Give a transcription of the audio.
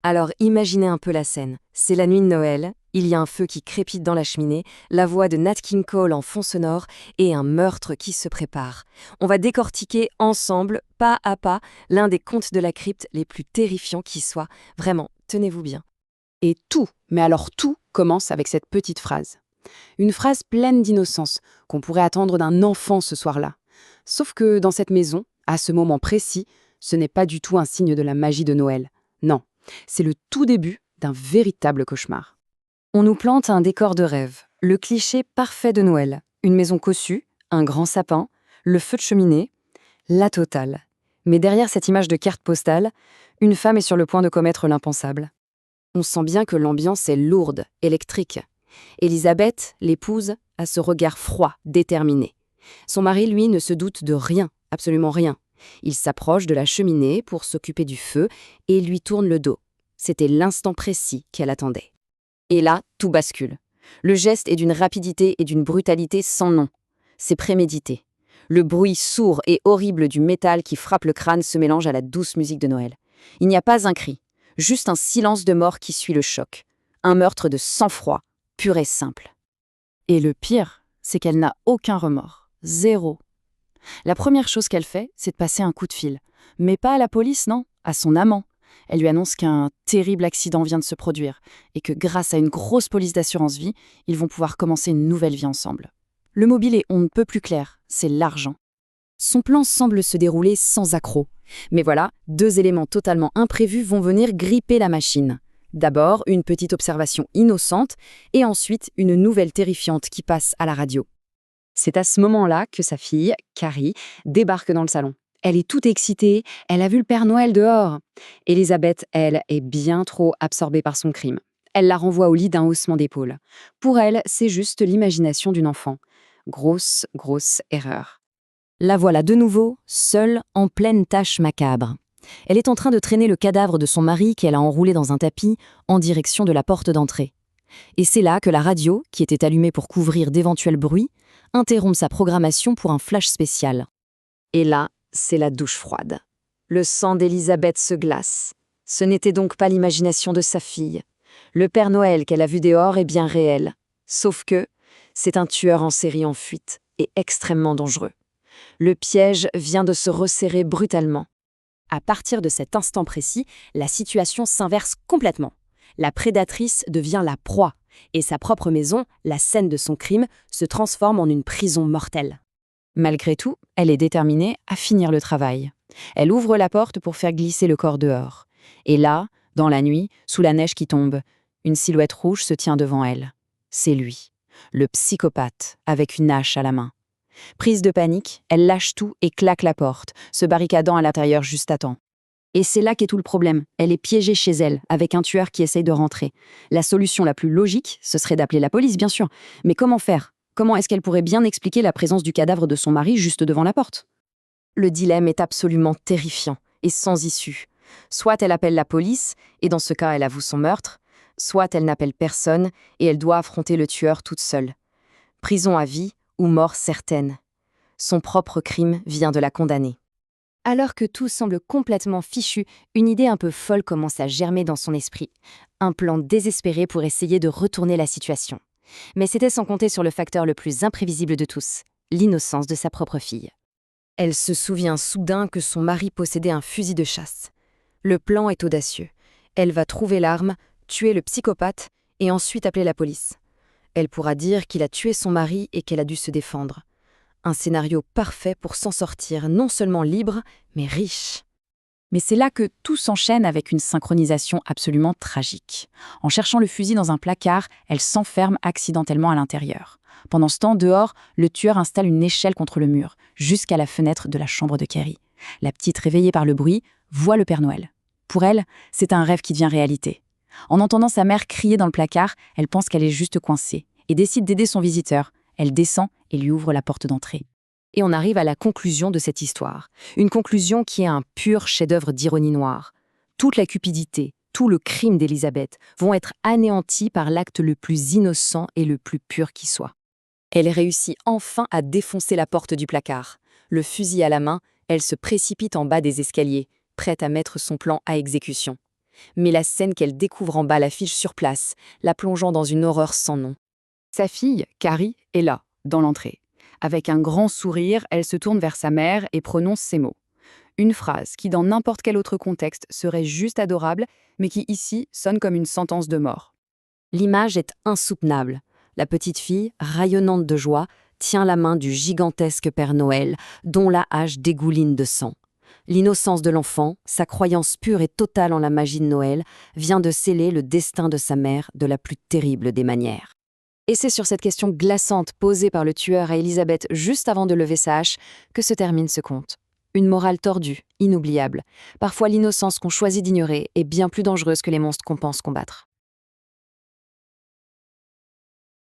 Alors imaginez un peu la scène. C'est la nuit de Noël, il y a un feu qui crépite dans la cheminée, la voix de Nat King Cole en fond sonore et un meurtre qui se prépare. On va décortiquer ensemble, pas à pas, l'un des contes de la crypte les plus terrifiants qui soient. Vraiment, tenez-vous bien. Et tout, mais alors tout, commence avec cette petite phrase. Une phrase pleine d'innocence qu'on pourrait attendre d'un enfant ce soir-là. Sauf que dans cette maison, à ce moment précis, ce n'est pas du tout un signe de la magie de Noël. Non, c'est le tout début d'un véritable cauchemar. On nous plante un décor de rêve, le cliché parfait de Noël. Une maison cossue, un grand sapin, le feu de cheminée, la totale. Mais derrière cette image de carte postale, une femme est sur le point de commettre l'impensable. On sent bien que l'ambiance est lourde, électrique. Élisabeth, l'épouse, a ce regard froid, déterminé. Son mari, lui, ne se doute de rien, absolument rien. Il s'approche de la cheminée pour s'occuper du feu et lui tourne le dos. C'était l'instant précis qu'elle attendait. Et là, tout bascule. Le geste est d'une rapidité et d'une brutalité sans nom. C'est prémédité. Le bruit sourd et horrible du métal qui frappe le crâne se mélange à la douce musique de Noël. Il n'y a pas un cri, juste un silence de mort qui suit le choc. Un meurtre de sang-froid, pur et simple. Et le pire, c'est qu'elle n'a aucun remords. Zéro. La première chose qu'elle fait, c'est de passer un coup de fil. Mais pas à la police, non, à son amant. Elle lui annonce qu'un terrible accident vient de se produire et que grâce à une grosse police d'assurance vie, ils vont pouvoir commencer une nouvelle vie ensemble. Le mobile est on ne peut plus clair, c'est l'argent. Son plan semble se dérouler sans accroc. Mais voilà, deux éléments totalement imprévus vont venir gripper la machine. D'abord, une petite observation innocente, et ensuite une nouvelle terrifiante qui passe à la radio. C'est à ce moment-là que sa fille, Carrie, débarque dans le salon. Elle est toute excitée, elle a vu le Père Noël dehors. Élisabeth, elle, est bien trop absorbée par son crime. Elle la renvoie au lit d'un haussement d'épaule. Pour elle, c'est juste l'imagination d'une enfant. Grosse, grosse erreur. La voilà de nouveau, seule, en pleine tâche macabre. Elle est en train de traîner le cadavre de son mari qu'elle a enroulé dans un tapis en direction de la porte d'entrée. Et c'est là que la radio, qui était allumée pour couvrir d'éventuels bruits, interrompt sa programmation pour un flash spécial. Et là, c'est la douche froide. Le sang d'Élisabeth se glace. Ce n'était donc pas l'imagination de sa fille. Le Père Noël qu'elle a vu dehors est bien réel. Sauf que c'est un tueur en série en fuite et extrêmement dangereux. Le piège vient de se resserrer brutalement. À partir de cet instant précis, la situation s'inverse complètement. La prédatrice devient la proie, et sa propre maison, la scène de son crime, se transforme en une prison mortelle. Malgré tout, elle est déterminée à finir le travail. Elle ouvre la porte pour faire glisser le corps dehors. Et là, dans la nuit, sous la neige qui tombe, une silhouette rouge se tient devant elle. C'est lui, le psychopathe, avec une hache à la main. Prise de panique, elle lâche tout et claque la porte, se barricadant à l'intérieur juste à temps. Et c'est là qu'est tout le problème. Elle est piégée chez elle, avec un tueur qui essaye de rentrer. La solution la plus logique, ce serait d'appeler la police, bien sûr. Mais comment faire ? Comment est-ce qu'elle pourrait bien expliquer la présence du cadavre de son mari juste devant la porte ? Le dilemme est absolument terrifiant et sans issue. Soit elle appelle la police, et dans ce cas elle avoue son meurtre, soit elle n'appelle personne et elle doit affronter le tueur toute seule. Prison à vie ou mort certaine. Son propre crime vient de la condamner. Alors que tout semble complètement fichu, une idée un peu folle commence à germer dans son esprit. Un plan désespéré pour essayer de retourner la situation. Mais c'était sans compter sur le facteur le plus imprévisible de tous, l'innocence de sa propre fille. Elle se souvient soudain que son mari possédait un fusil de chasse. Le plan est audacieux. Elle va trouver l'arme, tuer le psychopathe et ensuite appeler la police. Elle pourra dire qu'il a tué son mari et qu'elle a dû se défendre. Un scénario parfait pour s'en sortir non seulement libre, mais riche. Mais c'est là que tout s'enchaîne avec une synchronisation absolument tragique. En cherchant le fusil dans un placard, elle s'enferme accidentellement à l'intérieur. Pendant ce temps, dehors, le tueur installe une échelle contre le mur, jusqu'à la fenêtre de la chambre de Carrie. La petite, réveillée par le bruit, voit le Père Noël. Pour elle, c'est un rêve qui devient réalité. En entendant sa mère crier dans le placard, elle pense qu'elle est juste coincée et décide d'aider son visiteur. Elle descend et lui ouvre la porte d'entrée. Et on arrive à la conclusion de cette histoire. Une conclusion qui est un pur chef-d'œuvre d'ironie noire. Toute la cupidité, tout le crime d'Élisabeth vont être anéantis par l'acte le plus innocent et le plus pur qui soit. Elle réussit enfin à défoncer la porte du placard. Le fusil à la main, elle se précipite en bas des escaliers, prête à mettre son plan à exécution. Mais la scène qu'elle découvre en bas l'affiche sur place, la plongeant dans une horreur sans nom. Sa fille, Carrie, est là, dans l'entrée. Avec un grand sourire, elle se tourne vers sa mère et prononce ces mots. Une phrase qui, dans n'importe quel autre contexte, serait juste adorable, mais qui, ici, sonne comme une sentence de mort. L'image est insoutenable. La petite fille, rayonnante de joie, tient la main du gigantesque Père Noël, dont la hache dégouline de sang. L'innocence de l'enfant, sa croyance pure et totale en la magie de Noël, vient de sceller le destin de sa mère de la plus terrible des manières. Et c'est sur cette question glaçante posée par le tueur à Elisabeth juste avant de lever sa hache que se termine ce conte. Une morale tordue, inoubliable. Parfois l'innocence qu'on choisit d'ignorer est bien plus dangereuse que les monstres qu'on pense combattre.